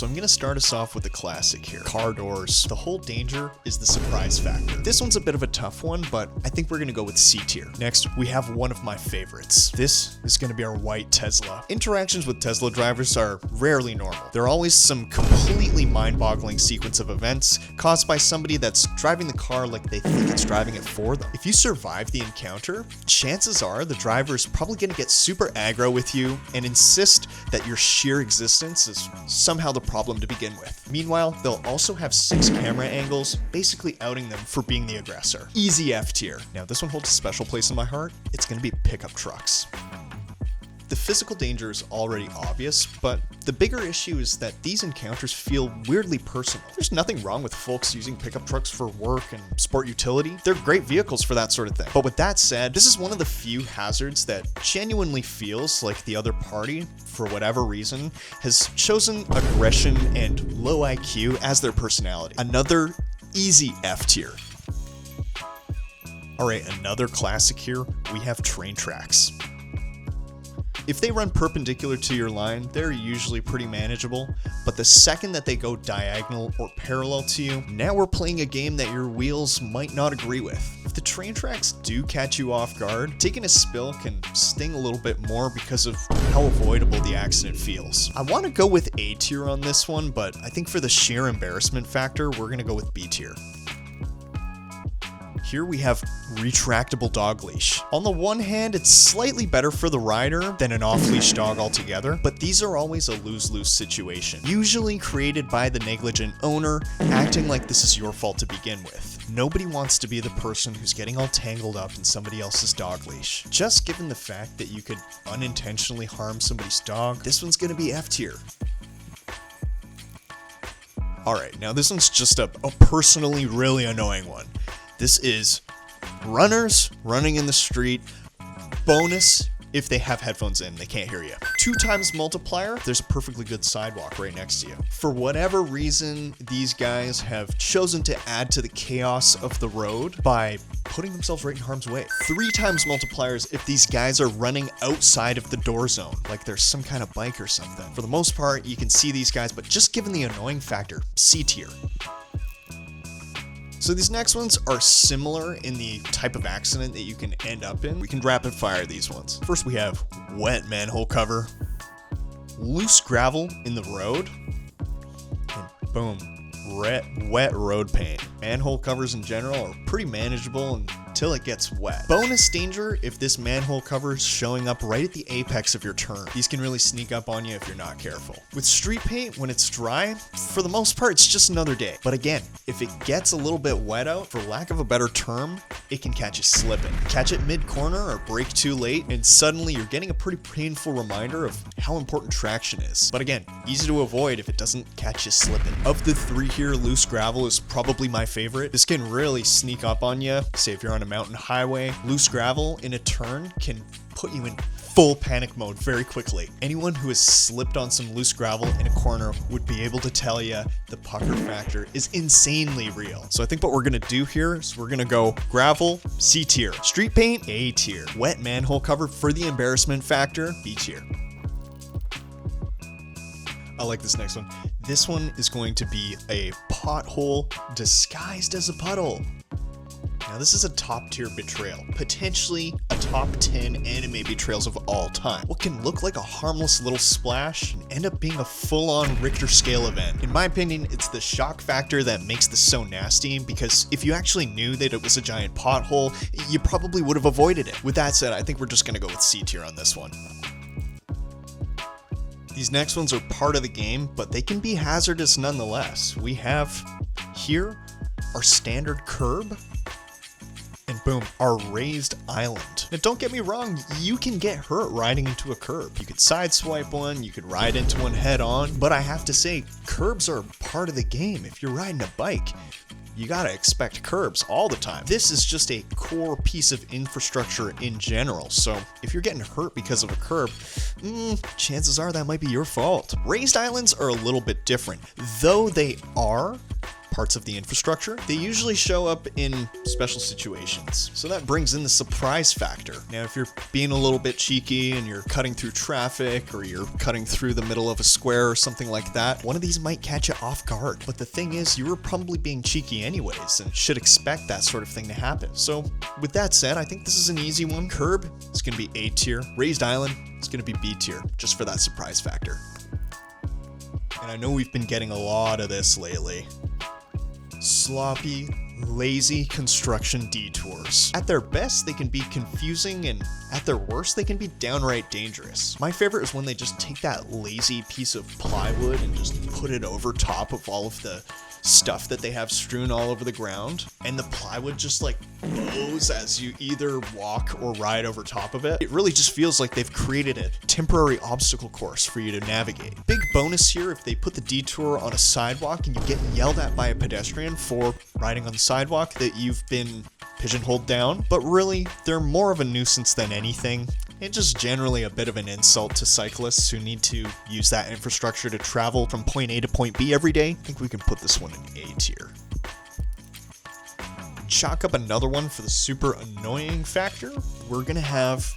So I'm gonna start us off with the classic here. Car doors. The whole danger is the surprise factor. This one's a bit of a tough one, but I think we're gonna go with C tier. Next, we have one of my favorites. This is gonna be our white Tesla. Interactions with Tesla drivers are rarely normal. There are always some completely mind-boggling sequence of events caused by somebody that's driving the car like they think it's driving it for them. If you survive the encounter, chances are the driver is probably gonna get super aggro with you and insist that your sheer existence is somehow the problem to begin with. Meanwhile, they'll also have 6 camera angles, basically outing them for being the aggressor. Easy F tier. Now this one holds a special place in my heart. It's gonna be pickup trucks. The physical danger is already obvious, but the bigger issue is that these encounters feel weirdly personal. There's nothing wrong with folks using pickup trucks for work and sport utility. They're great vehicles for that sort of thing. But with that said, this is one of the few hazards that genuinely feels like the other party, for whatever reason, has chosen aggression and low IQ as their personality. Another easy F tier. Alright, another classic here, we have train tracks. If they run perpendicular to your line, they're usually pretty manageable, but the second that they go diagonal or parallel to you, now we're playing a game that your wheels might not agree with. If the train tracks do catch you off guard, taking a spill can sting a little bit more because of how avoidable the accident feels. I want to go with A tier on this one, but I think for the sheer embarrassment factor, we're going to go with B tier. Here we have retractable dog leash. On the one hand, it's slightly better for the rider than an off-leash dog altogether, but these are always a lose-lose situation, usually created by the negligent owner acting like this is your fault to begin with. Nobody wants to be the person who's getting all tangled up in somebody else's dog leash. Just given the fact that you could unintentionally harm somebody's dog, this one's gonna be F tier. Alright, now this one's just a personally really annoying one. This is runners running in the street. Bonus if they have headphones in, they can't hear you. 2 times multiplier, there's a perfectly good sidewalk right next to you. For whatever reason, these guys have chosen to add to the chaos of the road by putting themselves right in harm's way. 3 times multipliers if these guys are running outside of the door zone, like there's some kind of bike or something. For the most part, you can see these guys, but just given the annoying factor, C tier. So these next ones are similar in the type of accident that you can end up in. We can rapid fire these ones. First we have wet manhole cover, loose gravel in the road, and boom, wet road paint. Manhole covers in general are pretty manageable until it gets wet. Bonus danger if this manhole cover is showing up right at the apex of your turn. These can really sneak up on you if you're not careful. With street paint, when it's dry, for the most part, it's just another day. But again, if it gets a little bit wet out, for lack of a better term, it can catch you slipping. Catch it mid-corner or brake too late, and suddenly you're getting a pretty painful reminder of how important traction is. But again, easy to avoid if it doesn't catch you slipping. Of the 3 here, loose gravel is probably my favorite. This can really sneak up on you, say if you're on a mountain highway. Loose gravel in a turn can put you in full panic mode very quickly. Anyone who has slipped on some loose gravel in a corner would be able to tell you the pucker factor is insanely real. So I think what we're gonna do here is we're gonna go gravel, C tier. Street paint, A tier. Wet manhole cover for the embarrassment factor, B tier. I like this next one. This one is going to be a pothole disguised as a puddle. Now this is a top tier betrayal, potentially a top 10 anime betrayals of all time. What can look like a harmless little splash and end up being a full-on Richter scale event. In my opinion, it's the shock factor that makes this so nasty, because if you actually knew that it was a giant pothole, you probably would have avoided it. With that said, I think we're just gonna go with C tier on this one. These next ones are part of the game, but they can be hazardous nonetheless. We have here our standard curb, and boom, our raised island. Now don't get me wrong, you can get hurt riding into a curb. You could sideswipe one, you could ride into one head on, but I have to say, curbs are part of the game. If you're riding a bike, you gotta expect curbs all the time. This is just a core piece of infrastructure in general, so if you're getting hurt because of a curb, chances are that might be your fault. Raised islands are a little bit different, though they are parts of the infrastructure, they usually show up in special situations. So that brings in the surprise factor. Now, if you're being a little bit cheeky and you're cutting through traffic or you're cutting through the middle of a square or something like that, one of these might catch you off guard. But the thing is, you were probably being cheeky anyways and should expect that sort of thing to happen. So with that said, I think this is an easy one. Curb is going to be A tier. Raised island is going to be B tier, just for that surprise factor. And I know we've been getting a lot of this lately. Sloppy, lazy construction detours. At their best, they can be confusing, and at their worst, they can be downright dangerous. My favorite is when they just take that lazy piece of plywood and just put it over top of all of the stuff that they have strewn all over the ground, and the plywood just like bows as you either walk or ride over top of it. It really just feels like they've created a temporary obstacle course for you to navigate. Big bonus here if they put the detour on a sidewalk and you get yelled at by a pedestrian for riding on the sidewalk that you've been pigeonholed down, but really they're more of a nuisance than anything. And just generally a bit of an insult to cyclists who need to use that infrastructure to travel from point A to point B every day. I think we can put this one in A tier. Chalk up another one for the super annoying factor. We're gonna have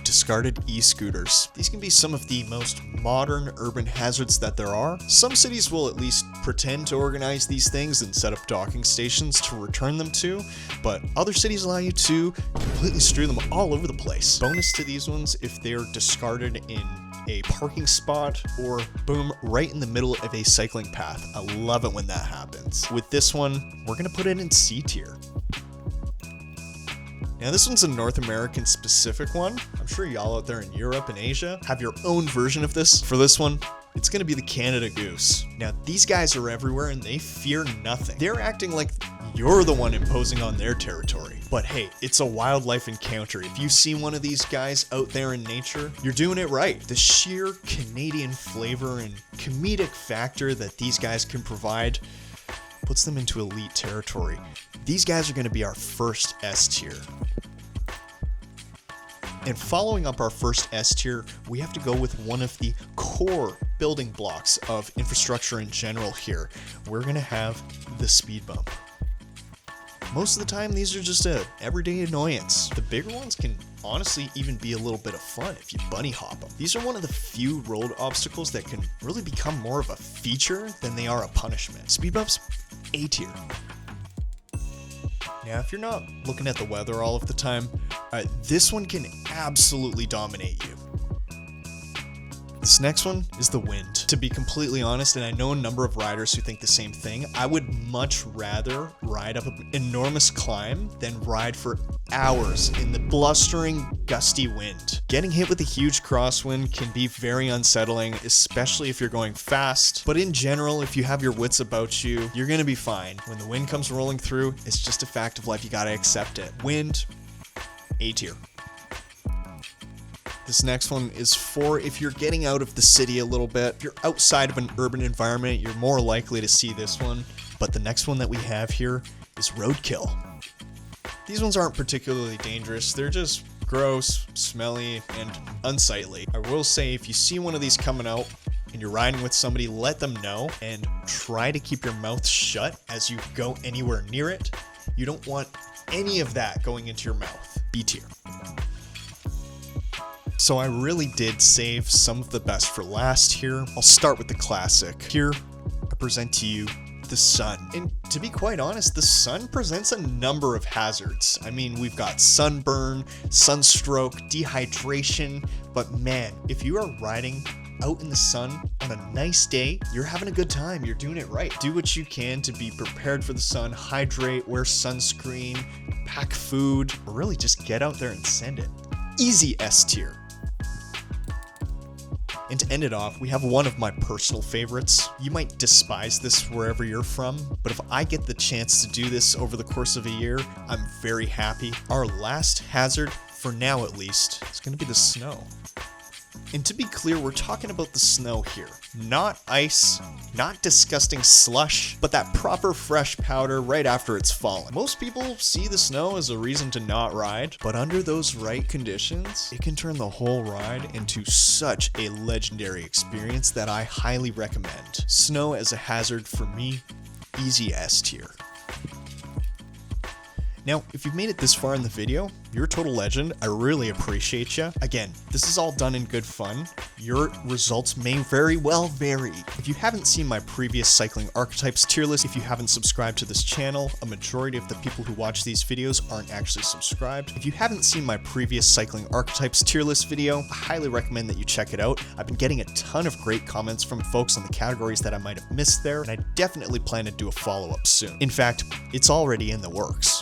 discarded e-scooters. These can be some of the most modern urban hazards that there are. Some cities will at least pretend to organize these things and set up docking stations to return them to, but other cities allow you to completely strew them all over the place. Bonus to these ones if they're discarded in a parking spot or boom, right in the middle of a cycling path. I love it when that happens. With this one, we're gonna put it in C tier. Now this one's a North American specific one. I'm sure y'all out there in Europe and Asia have your own version of this. For this one, it's gonna be the Canada Goose. Now these guys are everywhere and they fear nothing. They're acting like you're the one imposing on their territory. But hey, it's a wildlife encounter. If you see one of these guys out there in nature, you're doing it right. The sheer Canadian flavor and comedic factor that these guys can provide puts them into elite territory. These guys are going to be our first S tier. And following up our first S tier, we have to go with one of the core building blocks of infrastructure in general here. We're going to have the speed bump. Most of the time, these are just a everyday annoyance. The bigger ones can honestly even be a little bit of fun if you bunny hop them. These are one of the few road obstacles that can really become more of a feature than they are a punishment. Speed bumps, A tier. Now, if you're not looking at the weather all of the time, this one can absolutely dominate you. This next one is the wind. To be completely honest, and I know a number of riders who think the same thing, I would much rather ride up an enormous climb than ride for hours in the blustering, gusty wind. Getting hit with a huge crosswind can be very unsettling, especially if you're going fast. But in general, if you have your wits about you, you're gonna be fine. When the wind comes rolling through, it's just a fact of life, you gotta accept it. Wind, A tier. This next one is for if you're getting out of the city a little bit. If you're outside of an urban environment, you're more likely to see this one. But the next one that we have here is Roadkill. These ones aren't particularly dangerous. They're just gross, smelly, and unsightly. I will say if you see one of these coming out and you're riding with somebody, let them know and try to keep your mouth shut as you go anywhere near it. You don't want any of that going into your mouth. B tier. So I really did save some of the best for last here. I'll start with the classic. Here, I present to you the sun. And to be quite honest, the sun presents a number of hazards. I mean, we've got sunburn, sunstroke, dehydration, but man, if you are riding out in the sun on a nice day, you're having a good time, you're doing it right. Do what you can to be prepared for the sun, hydrate, wear sunscreen, pack food, or really just get out there and send it. Easy S tier. And to end it off, we have one of my personal favorites. You might despise this wherever you're from, but if I get the chance to do this over the course of a year, I'm very happy. Our last hazard, for now at least, is going to be the snow. And to be clear, we're talking about the snow here. Not ice, not disgusting slush, but that proper fresh powder right after it's fallen. Most people see the snow as a reason to not ride, but under those right conditions, it can turn the whole ride into such a legendary experience that I highly recommend. Snow as a hazard for me, easy S tier. Now, if you've made it this far in the video, you're a total legend. I really appreciate you. Again, this is all done in good fun. Your results may very well vary. If you haven't seen my previous cycling archetypes tier list, if you haven't subscribed to this channel, a majority of the people who watch these videos aren't actually subscribed. If you haven't seen my previous cycling archetypes tier list video, I highly recommend that you check it out. I've been getting a ton of great comments from folks on the categories that I might have missed there, and I definitely plan to do a follow-up soon. In fact, it's already in the works.